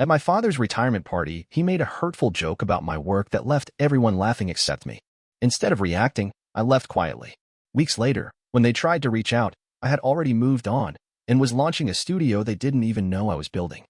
At my father's retirement party, he made a hurtful joke about my work that left everyone laughing except me. Instead of reacting, I left quietly. Weeks later, when they tried to reach out, I had already moved on and was launching a studio they didn't even know I was building.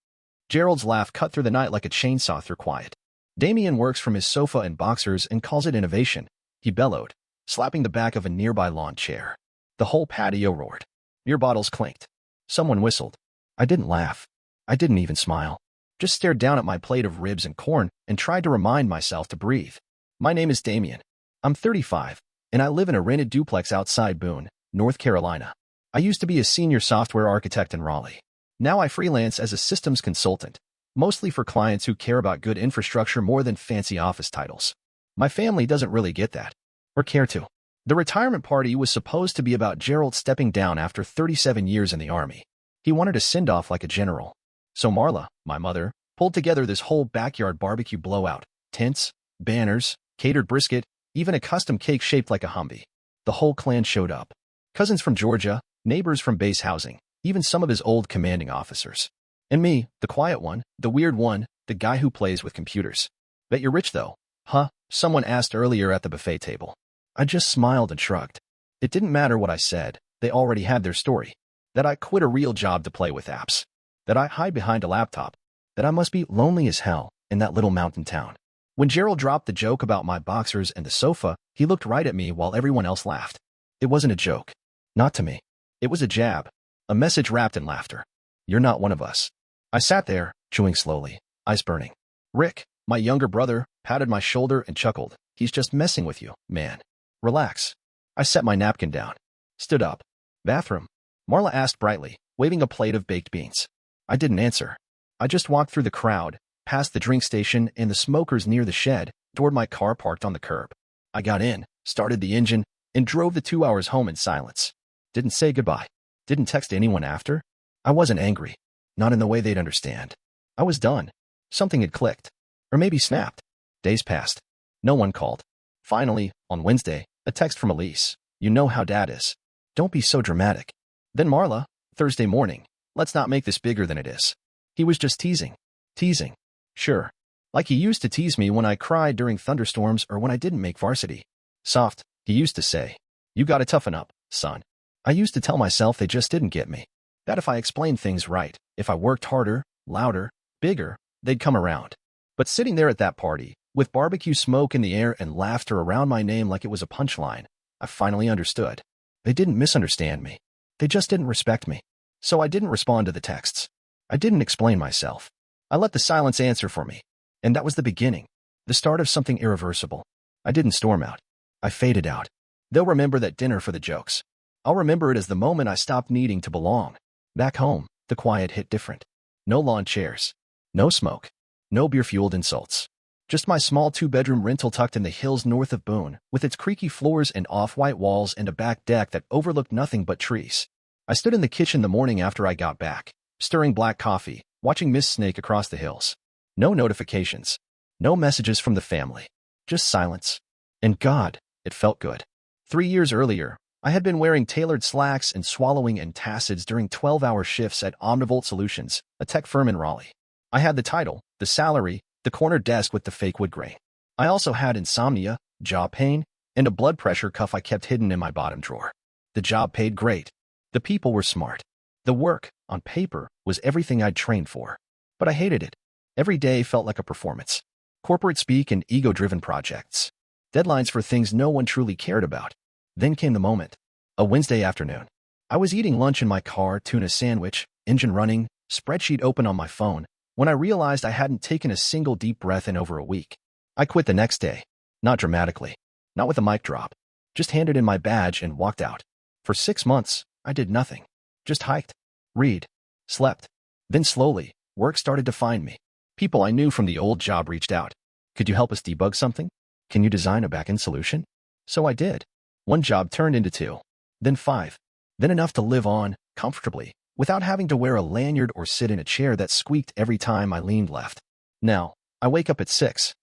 Gerald's laugh cut through the night like a chainsaw through quiet. Damien works from his sofa and boxers and calls it innovation, he bellowed, slapping the back of a nearby lawn chair. The whole patio roared. Beer bottles clinked. Someone whistled. I didn't laugh. I didn't even smile. Just stared down at my plate of ribs and corn and tried to remind myself to breathe. My name is Damien. I'm 35, and I live in a rented duplex outside Boone, North Carolina. I used to be a senior software architect in Raleigh. Now I freelance as a systems consultant, mostly for clients who care about good infrastructure more than fancy office titles. My family doesn't really get that, or care to. The retirement party was supposed to be about Gerald stepping down after 37 years in the Army. He wanted a send-off like a general. So Marla, my mother, pulled together this whole backyard barbecue blowout, tents, banners, catered brisket, even a custom cake shaped like a Humvee. The whole clan showed up. Cousins from Georgia, neighbors from base housing, even some of his old commanding officers. And me, the quiet one, the weird one, the guy who plays with computers. Bet you're rich though, huh? Someone asked earlier at the buffet table. I just smiled and shrugged. It didn't matter what I said, they already had their story. That I quit a real job to play with apps. That I hide behind a laptop. That I must be lonely as hell in that little mountain town. When Gerald dropped the joke about my boxers and the sofa, he looked right at me while everyone else laughed. It wasn't a joke. Not to me. It was a jab. A message wrapped in laughter. You're not one of us. I sat there, chewing slowly, eyes burning. Rick, my younger brother, patted my shoulder and chuckled. He's just messing with you, man. Relax. I set my napkin down. Stood up. Bathroom? Marla asked brightly, waving a plate of baked beans. I didn't answer. I just walked through the crowd, past the drink station and the smokers near the shed, toward my car parked on the curb. I got in, started the engine, and drove the 2 hours home in silence. Didn't say goodbye. Didn't text anyone after. I wasn't angry. Not in the way they'd understand. I was done. Something had clicked. Or maybe snapped. Days passed. No one called. Finally, on Wednesday, a text from Elise. You know how Dad is. Don't be so dramatic. Then Marla, Thursday morning. Let's not make this bigger than it is. He was just teasing. Teasing. Sure. Like he used to tease me when I cried during thunderstorms or when I didn't make varsity. Soft, he used to say. You gotta toughen up, son. I used to tell myself they just didn't get me. That if I explained things right, if I worked harder, louder, bigger, they'd come around. But sitting there at that party, with barbecue smoke in the air and laughter around my name like it was a punchline, I finally understood. They didn't misunderstand me. They just didn't respect me. So I didn't respond to the texts. I didn't explain myself. I let the silence answer for me. And that was the beginning. The start of something irreversible. I didn't storm out. I faded out. They'll remember that dinner for the jokes. I'll remember it as the moment I stopped needing to belong. Back home, the quiet hit different. No lawn chairs. No smoke. No beer-fueled insults. Just my small 2-bedroom rental tucked in the hills north of Boone, with its creaky floors and off-white walls and a back deck that overlooked nothing but trees. I stood in the kitchen the morning after I got back, stirring black coffee, watching Miss Snake across the hills. No notifications. No messages from the family. Just silence. And God, it felt good. 3 years earlier, I had been wearing tailored slacks and swallowing antacids during 12-hour shifts at Omnivolt Solutions, a tech firm in Raleigh. I had the title, the salary, the corner desk with the fake wood grain. I also had insomnia, jaw pain, and a blood pressure cuff I kept hidden in my bottom drawer. The job paid great. The people were smart. The work, on paper, was everything I'd trained for. But I hated it. Every day felt like a performance. Corporate speak and ego-driven projects. Deadlines for things no one truly cared about. Then came the moment. A Wednesday afternoon. I was eating lunch in my car, tuna sandwich, engine running, spreadsheet open on my phone, when I realized I hadn't taken a single deep breath in over a week. I quit the next day. Not dramatically. Not with a mic drop. Just handed in my badge and walked out. For 6 months, I did nothing. Just hiked, read, slept. Then slowly, work started to find me. People I knew from the old job reached out. Could you help us debug something? Can you design a backend solution? So I did. 1 job turned into 2. Then 5. Then enough to live on, comfortably, without having to wear a lanyard or sit in a chair that squeaked every time I leaned left. Now, I wake up at 6.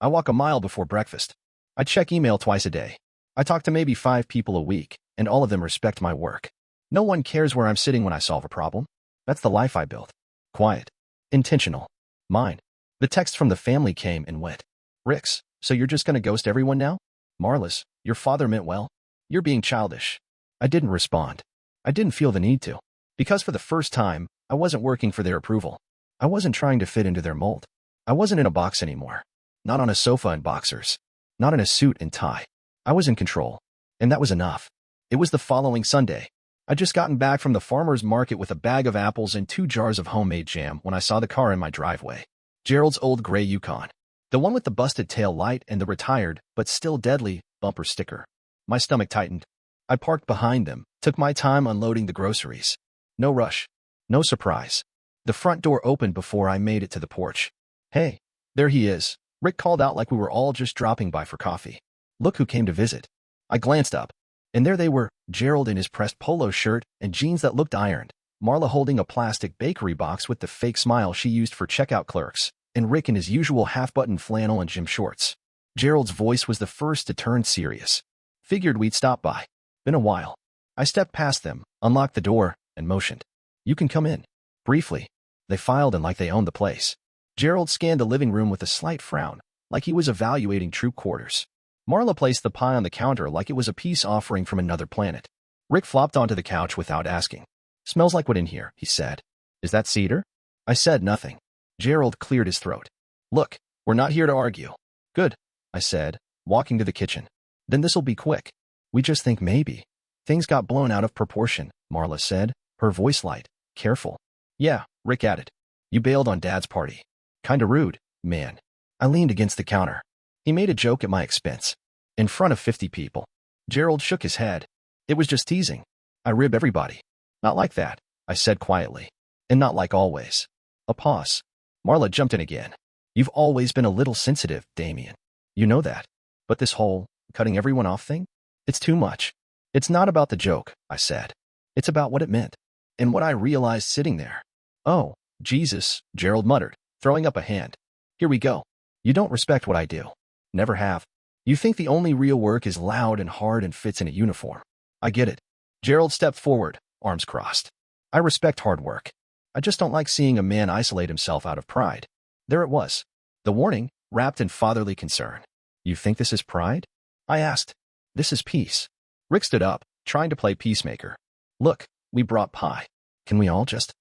I walk a mile before breakfast. I check email twice a day. I talk to maybe 5 people a week, and all of them respect my work. No one cares where I'm sitting when I solve a problem. That's the life I built. Quiet. Intentional. Mine. The text from the family came and went. Rix, so you're just gonna ghost everyone now? Marlis, your father meant well. You're being childish. I didn't respond. I didn't feel the need to. Because for the first time, I wasn't working for their approval. I wasn't trying to fit into their mold. I wasn't in a box anymore. Not on a sofa in boxers. Not in a suit and tie. I was in control. And that was enough. It was the following Sunday. I'd just gotten back from the farmer's market with a bag of apples and 2 jars of homemade jam when I saw the car in my driveway. Gerald's old gray Yukon. The one with the busted tail light and the retired, but still deadly, bumper sticker. My stomach tightened. I parked behind them, took my time unloading the groceries. No rush. No surprise. The front door opened before I made it to the porch. Hey, there he is. Rick called out like we were all just dropping by for coffee. Look who came to visit. I glanced up. And there they were, Gerald in his pressed polo shirt and jeans that looked ironed, Marla holding a plastic bakery box with the fake smile she used for checkout clerks, and Rick in his usual half-button flannel and gym shorts. Gerald's voice was the first to turn serious. Figured we'd stop by. Been a while. I stepped past them, unlocked the door, and motioned. You can come in. Briefly. They filed in like they owned the place. Gerald scanned the living room with a slight frown, like he was evaluating troop quarters. Marla placed the pie on the counter like it was a peace offering from another planet. Rick flopped onto the couch without asking. Smells like wood in here, he said. Is that cedar? I said nothing. Gerald cleared his throat. Look, we're not here to argue. Good, I said, walking to the kitchen. Then this'll be quick. We just think maybe. Things got blown out of proportion, Marla said, her voice light, careful. Yeah, Rick added. You bailed on Dad's party. Kinda rude, man. I leaned against the counter. He made a joke at my expense. In front of 50 people. Gerald shook his head. It was just teasing. I rib everybody. Not like that, I said quietly. And not like always. A pause. Marla jumped in again. You've always been a little sensitive, Damien. You know that. But this whole cutting everyone off thing? It's too much. It's not about the joke, I said. It's about what it meant. And what I realized sitting there. Oh, Jesus, Gerald muttered, throwing up a hand. Here we go. You don't respect what I do. Never have. You think the only real work is loud and hard and fits in a uniform. I get it. Gerald stepped forward, arms crossed. I respect hard work. I just don't like seeing a man isolate himself out of pride. There it was. The warning, wrapped in fatherly concern. You think this is pride? I asked. This is peace. Rick stood up, trying to play peacemaker. Look, we brought pie. Can we all just?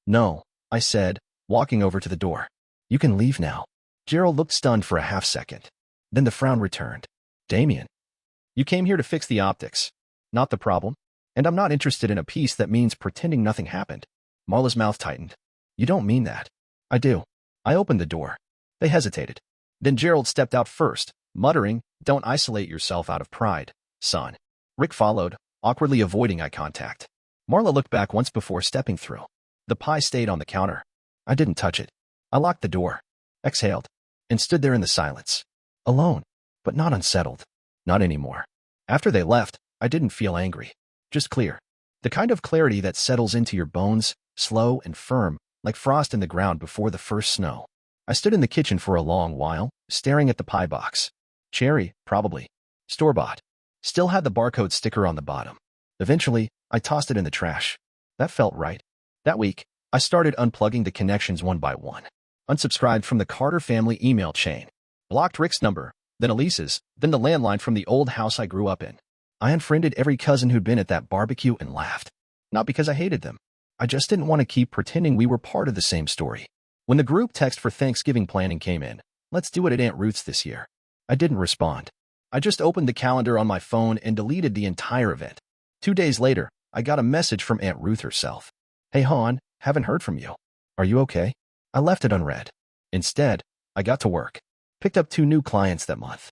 No, I said, walking over to the door. You can leave now. Gerald looked stunned for a half second. Then the frown returned. Damien, you came here to fix the optics, not the problem. And I'm not interested in a peace that means pretending nothing happened. Marla's mouth tightened. You don't mean that. I do. I opened the door. They hesitated. Then Gerald stepped out first, muttering, Don't isolate yourself out of pride, son. Rick followed, awkwardly avoiding eye contact. Marla looked back once before stepping through. The pie stayed on the counter. I didn't touch it. I locked the door, exhaled, and stood there in the silence. Alone, but not unsettled. Not anymore. After they left, I didn't feel angry. Just clear. The kind of clarity that settles into your bones, slow and firm, like frost in the ground before the first snow. I stood in the kitchen for a long while, staring at the pie box. Cherry, probably. Store-bought. Still had the barcode sticker on the bottom. Eventually, I tossed it in the trash. That felt right. That week, I started unplugging the connections one by one. Unsubscribed from the Carter family email chain. Blocked Rick's number, then Elise's, then the landline from the old house I grew up in. I unfriended every cousin who'd been at that barbecue and laughed. Not because I hated them. I just didn't want to keep pretending we were part of the same story. When the group text for Thanksgiving planning came in, let's do it at Aunt Ruth's this year. I didn't respond. I just opened the calendar on my phone and deleted the entire event. 2 days later, I got a message from Aunt Ruth herself. Hey hon, haven't heard from you. Are you okay? I left it unread. Instead, I got to work. Picked up 2 new clients that month.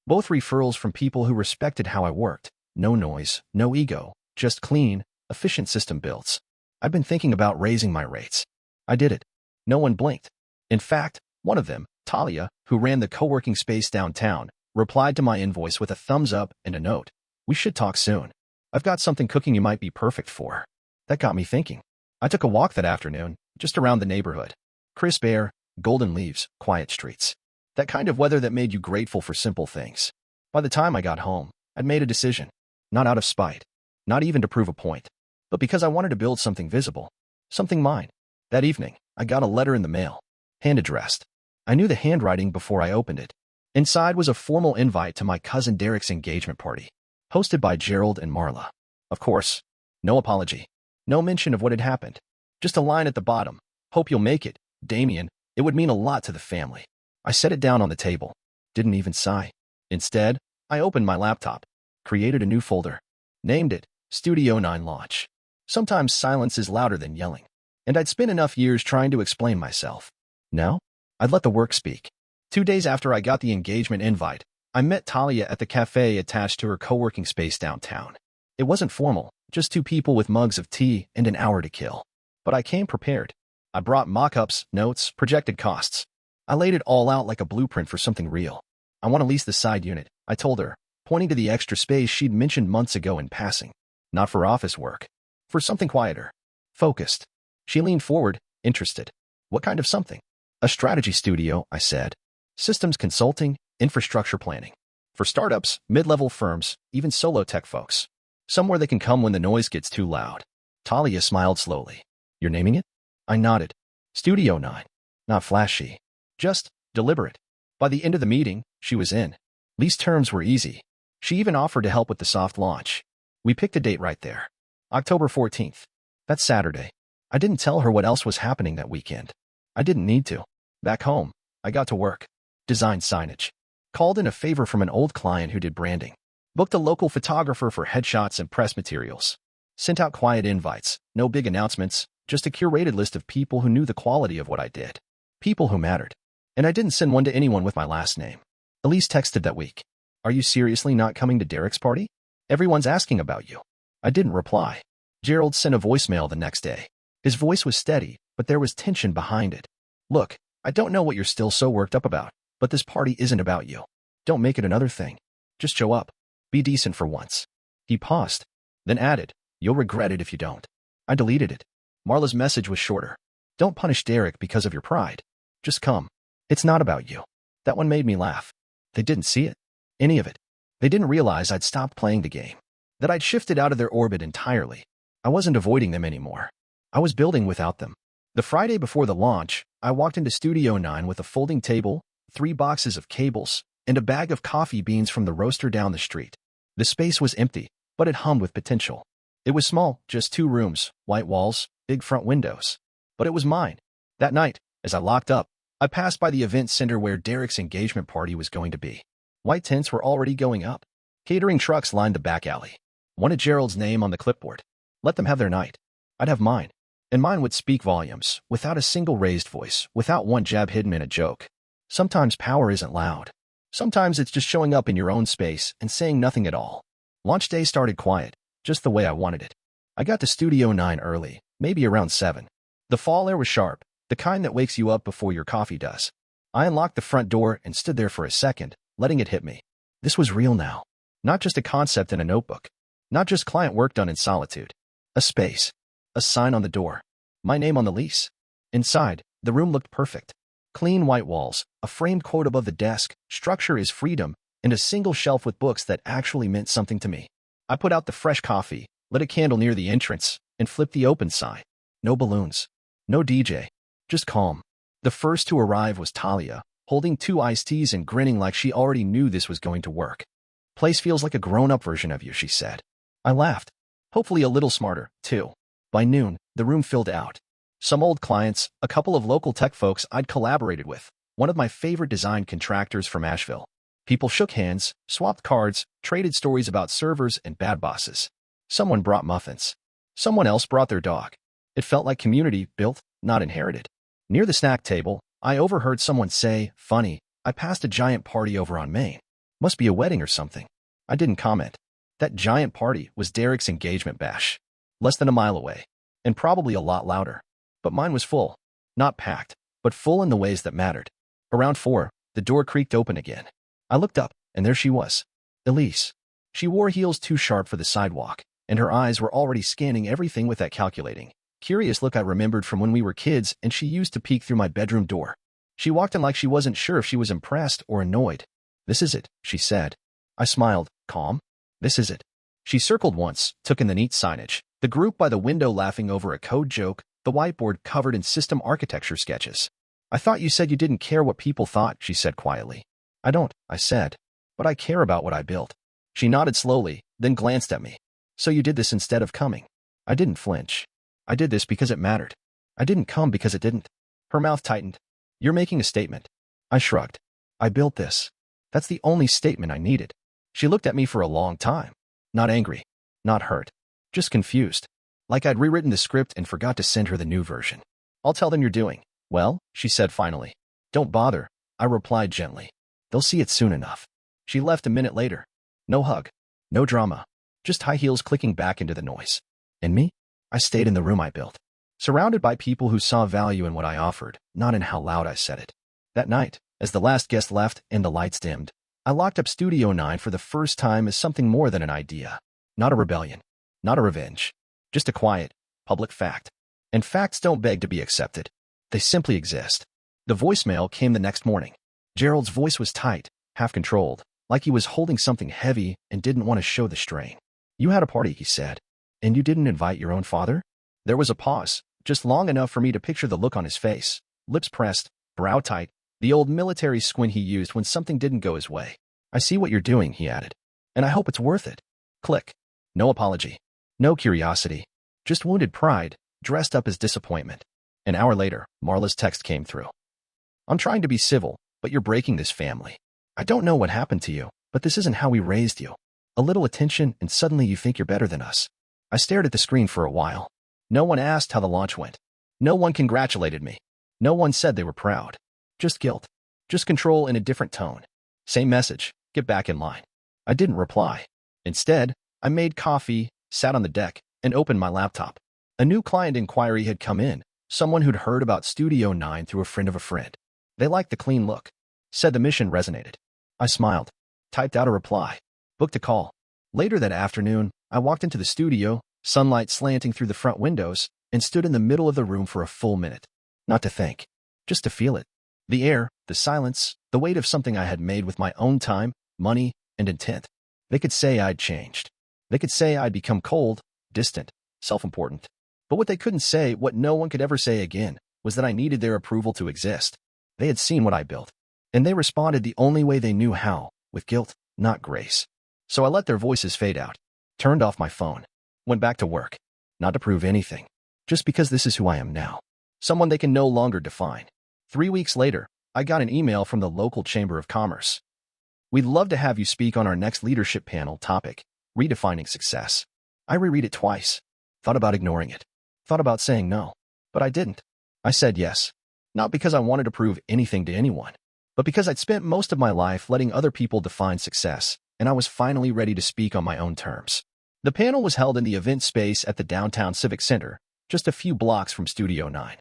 Both referrals from people who respected how I worked. No noise, no ego, just clean, efficient system builds. I've been thinking about raising my rates. I did it. No one blinked. In fact, one of them, Talia, who ran the co-working space downtown, replied to my invoice with a thumbs up and a note. We should talk soon. I've got something cooking you might be perfect for. That got me thinking. I took a walk that afternoon, just around the neighborhood. Crisp air, golden leaves, quiet streets. That kind of weather that made you grateful for simple things. By the time I got home, I'd made a decision. Not out of spite. Not even to prove a point. But because I wanted to build something visible. Something mine. That evening, I got a letter in the mail. hand addressed. I knew the handwriting before I opened it. Inside was a formal invite to my cousin Derek's engagement party, hosted by Gerald and Marla. Of course, no apology, no mention of what had happened. Just a line at the bottom. Hope you'll make it, Damien. It would mean a lot to the family. I set it down on the table. Didn't even sigh. Instead, I opened my laptop, created a new folder, named it Studio 9 Launch. Sometimes silence is louder than yelling, and I'd spent enough years trying to explain myself. Now, I'd let the work speak. 2 days after I got the engagement invite, I met Talia at the cafe attached to her co-working space downtown. It wasn't formal, just two people with mugs of tea and an hour to kill. But I came prepared. I brought mock-ups, notes, projected costs. I laid it all out like a blueprint for something real. I want to lease the side unit, I told her, pointing to the extra space she'd mentioned months ago in passing. Not for office work. For something quieter. Focused. She leaned forward, interested. What kind of something? A strategy studio, I said. Systems consulting, infrastructure planning. For startups, mid-level firms, even solo tech folks. Somewhere they can come when the noise gets too loud. Talia smiled slowly. You're naming it? I nodded. Studio 9. Not flashy. Just deliberate. By the end of the meeting, she was in. Lease terms were easy. She even offered to help with the soft launch. We picked a date right there. October 14th. That's Saturday. I didn't tell her what else was happening that weekend. I didn't need to. Back home, I got to work. Designed signage. Called in a favor from an old client who did branding. Booked a local photographer for headshots and press materials. Sent out quiet invites, no big announcements, just a curated list of people who knew the quality of what I did. People who mattered. And I didn't send one to anyone with my last name. Elise texted that week. Are you seriously not coming to Derek's party? Everyone's asking about you. I didn't reply. Gerald sent a voicemail the next day. His voice was steady, but there was tension behind it. Look, I don't know what you're still so worked up about, but this party isn't about you. Don't make it another thing. Just show up. Be decent for once. He paused, then added, you'll regret it if you don't. I deleted it. Marla's message was shorter. Don't punish Derek because of your pride. Just come. It's not about you. That one made me laugh. They didn't see it. Any of it. They didn't realize I'd stopped playing the game. That I'd shifted out of their orbit entirely. I wasn't avoiding them anymore. I was building without them. The Friday before the launch, I walked into Studio 9 with a folding table, 3 boxes of cables, and a bag of coffee beans from the roaster down the street. The space was empty, but it hummed with potential. It was small, just 2 rooms, white walls, big front windows. But it was mine. That night, as I locked up, I passed by the event center where Derek's engagement party was going to be. White tents were already going up. Catering trucks lined the back alley. Wanted Gerald's name on the clipboard. Let them have their night. I'd have mine. And mine would speak volumes, without a single raised voice, without one jab hidden in a joke. Sometimes power isn't loud. Sometimes it's just showing up in your own space and saying nothing at all. Launch day started quiet, just the way I wanted it. I got to Studio 9 early, maybe around 7. The fall air was sharp, the kind that wakes you up before your coffee does. I unlocked the front door and stood there for a second, letting it hit me. This was real now. Not just a concept in a notebook. Not just client work done in solitude. A space. A sign on the door. My name on the lease. Inside, the room looked perfect. Clean white walls, a framed quote above the desk, structure is freedom, and a single shelf with books that actually meant something to me. I put out the fresh coffee, lit a candle near the entrance, and flipped the open sign. No balloons. No DJ. Just calm. The first to arrive was Talia, holding 2 iced teas and grinning like she already knew this was going to work. Place feels like a grown-up version of you, she said. I laughed. Hopefully a little smarter, too. By noon, the room filled out. Some old clients, a couple of local tech folks I'd collaborated with, one of my favorite design contractors from Asheville. People shook hands, swapped cards, traded stories about servers and bad bosses. Someone brought muffins. Someone else brought their dog. It felt like community built, not inherited. Near the snack table, I overheard someone say, funny, I passed a giant party over on Main. Must be a wedding or something. I didn't comment. That giant party was Derek's engagement bash. Less than a mile away. And probably a lot louder. But mine was full. Not packed, but full in the ways that mattered. Around 4, the door creaked open again. I looked up, and there she was. Elise. She wore heels too sharp for the sidewalk, and her eyes were already scanning everything with that calculating, curious look I remembered from when we were kids and she used to peek through my bedroom door. She walked in like she wasn't sure if she was impressed or annoyed. This is it, she said. I smiled, calm. This is it. She circled once, took in the neat signage, the group by the window laughing over a code joke, the whiteboard covered in system architecture sketches. I thought you said you didn't care what people thought, she said quietly. I don't, I said. But I care about what I built. She nodded slowly, then glanced at me. So you did this instead of coming. I didn't flinch. I did this because it mattered. I didn't come because it didn't. Her mouth tightened. You're making a statement. I shrugged. I built this. That's the only statement I needed. She looked at me for a long time. Not angry. Not hurt. Just confused. Like I'd rewritten the script and forgot to send her the new version. I'll tell them you're doing well, she said finally. Don't bother, I replied gently. They'll see it soon enough. She left a minute later. No hug. No drama. Just high heels clicking back into the noise. And me? I stayed in the room I built. Surrounded by people who saw value in what I offered, not in how loud I said it. That night, as the last guest left and the lights dimmed, I locked up Studio 9 for the first time as something more than an idea. Not a rebellion. Not a revenge. Just a quiet, public fact. And facts don't beg to be accepted. They simply exist. The voicemail came the next morning. Gerald's voice was tight, half-controlled, like he was holding something heavy and didn't want to show the strain. You had a party, he said. And you didn't invite your own father? There was a pause, just long enough for me to picture the look on his face, lips pressed, brow tight, the old military squint he used when something didn't go his way. I see what you're doing, he added. And I hope it's worth it. Click. No apology. No curiosity. Just wounded pride, dressed up as disappointment. An hour later, Marla's text came through. I'm trying to be civil, but you're breaking this family. I don't know what happened to you, but this isn't how we raised you. A little attention and suddenly you think you're better than us. I stared at the screen for a while. No one asked how the launch went. No one congratulated me. No one said they were proud. Just guilt. Just control in a different tone. Same message. Get back in line. I didn't reply. Instead, I made coffee, sat on the deck, and opened my laptop. A new client inquiry had come in, someone who'd heard about Studio 9 through a friend of a friend. They liked the clean look. Said the mission resonated. I smiled. Typed out a reply. Booked a call. Later that afternoon, I walked into the studio, sunlight slanting through the front windows, and stood in the middle of the room for a full minute. Not to think. Just to feel it. The air, the silence, the weight of something I had made with my own time, money, and intent. They could say I'd changed. They could say I'd become cold, distant, self-important. But what they couldn't say, what no one could ever say again, was that I needed their approval to exist. They had seen what I built. And they responded the only way they knew how, with guilt, not grace. So I let their voices fade out. Turned off my phone. Went back to work. Not to prove anything. Just because this is who I am now. Someone they can no longer define. 3 weeks later, I got an email from the local Chamber of Commerce. We'd love to have you speak on our next leadership panel topic, redefining success. I reread it twice. Thought about ignoring it. Thought about saying no. But I didn't. I said yes. Not because I wanted to prove anything to anyone, but because I'd spent most of my life letting other people define success, and I was finally ready to speak on my own terms. The panel was held in the event space at the downtown Civic Center, just a few blocks from Studio 9.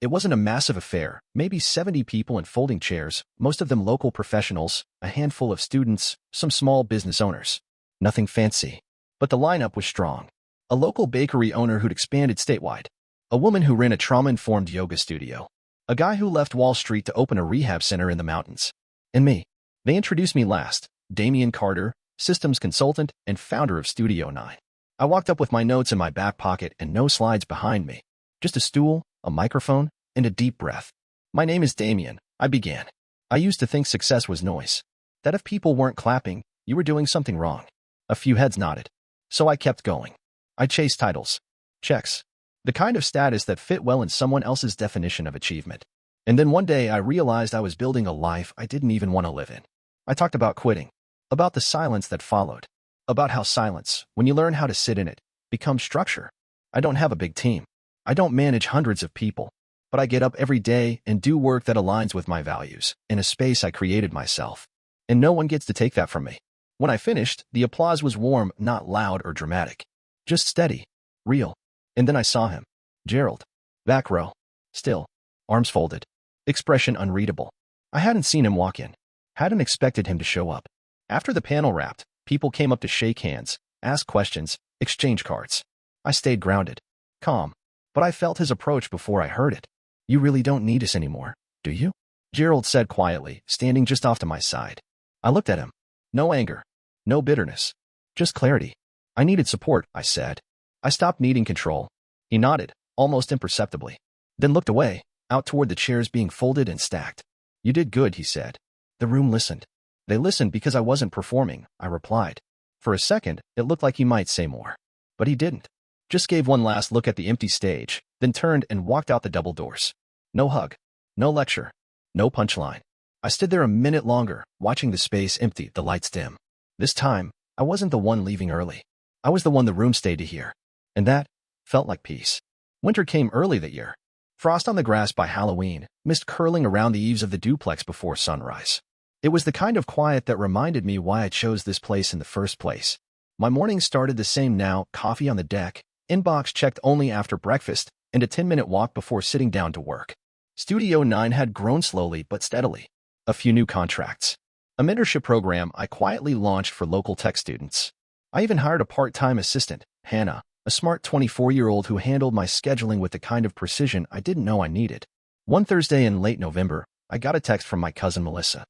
It wasn't a massive affair, maybe 70 people in folding chairs, most of them local professionals, a handful of students, some small business owners. Nothing fancy. But the lineup was strong. A local bakery owner who'd expanded statewide. A woman who ran a trauma-informed yoga studio. A guy who left Wall Street to open a rehab center in the mountains. And me. They introduced me last, Damian Carter, systems consultant and founder of Studio 9. I walked up with my notes in my back pocket and no slides behind me. Just a stool, a microphone, and a deep breath. My name is Damian, I began. I used to think success was noise. That if people weren't clapping, you were doing something wrong. A few heads nodded. So I kept going. I chased titles. Checks. The kind of status that fit well in someone else's definition of achievement. And then one day I realized I was building a life I didn't even want to live in. I talked about quitting. About the silence that followed. About how silence, when you learn how to sit in it, becomes structure. I don't have a big team. I don't manage hundreds of people. But I get up every day and do work that aligns with my values, in a space I created myself. And no one gets to take that from me. When I finished, the applause was warm, not loud or dramatic. Just steady. Real. And then I saw him. Gerald. Back row. Still. Arms folded. Expression unreadable. I hadn't seen him walk in. Hadn't expected him to show up. After the panel wrapped, people came up to shake hands, ask questions, exchange cards. I stayed grounded. Calm. But I felt his approach before I heard it. You really don't need us anymore, do you? Gerald said quietly, standing just off to my side. I looked at him. No anger. No bitterness. Just clarity. I needed support, I said. I stopped needing control. He nodded, almost imperceptibly. Then looked away. out toward the chairs being folded and stacked. "You did good," he said. The room listened. "They listened because I wasn't performing," I replied. For a second, it looked like he might say more. But he didn't. Just gave one last look at the empty stage, then turned and walked out the double doors. No hug. No lecture. No punchline. I stood there a minute longer, watching the space empty, the lights dim. This time, I wasn't the one leaving early. I was the one the room stayed to hear. And that felt like peace. Winter came early that year. Frost on the grass by Halloween, mist curling around the eaves of the duplex before sunrise. It was the kind of quiet that reminded me why I chose this place in the first place. My mornings started the same now, coffee on the deck, inbox checked only after breakfast, and a 10-minute walk before sitting down to work. Studio 9 had grown slowly but steadily. A few new contracts. A mentorship program I quietly launched for local tech students. I even hired a part-time assistant, Hannah, a smart 24-year-old who handled my scheduling with the kind of precision I didn't know I needed. One Thursday in late November, I got a text from my cousin Melissa.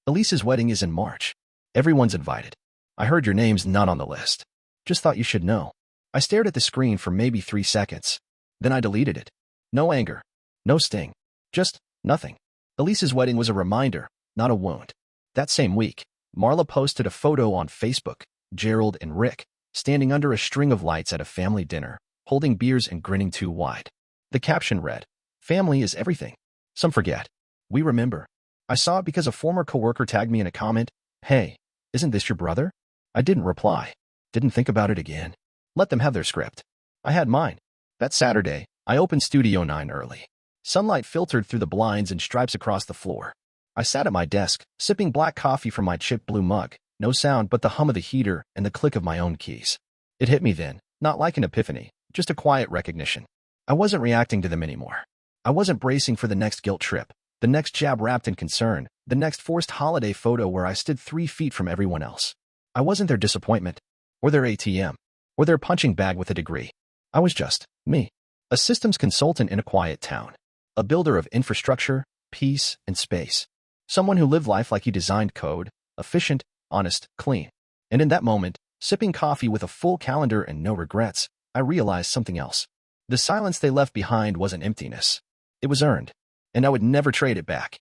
"Elise's wedding is in March. Everyone's invited. I heard your name's not on the list. Just thought you should know." I stared at the screen for maybe 3 seconds. Then I deleted it. No anger. No sting. Just nothing. Elise's wedding was a reminder, not a wound. That same week, Marla posted a photo on Facebook, Gerald and Rick, standing under a string of lights at a family dinner, holding beers and grinning too wide. The caption read, "Family is everything. Some forget. We remember." I saw it because a former coworker tagged me in a comment, "Hey, isn't this your brother?" I didn't reply. Didn't think about it again. Let them have their script. I had mine. That Saturday, I opened Studio 9 early. Sunlight filtered through the blinds and stripes across the floor. I sat at my desk, sipping black coffee from my chipped blue mug, no sound but the hum of the heater and the click of my own keys. It hit me then, not like an epiphany, just a quiet recognition. I wasn't reacting to them anymore. I wasn't bracing for the next guilt trip, the next jab wrapped in concern, the next forced holiday photo where I stood 3 feet from everyone else. I wasn't their disappointment, or their ATM, or their punching bag with a degree. I was just me, a systems consultant in a quiet town, a builder of infrastructure, peace, and space, someone who lived life like he designed code, efficient, honest, clean. And in that moment, sipping coffee with a full calendar and no regrets, I realized something else. The silence they left behind wasn't emptiness. It was earned, and I would never trade it back.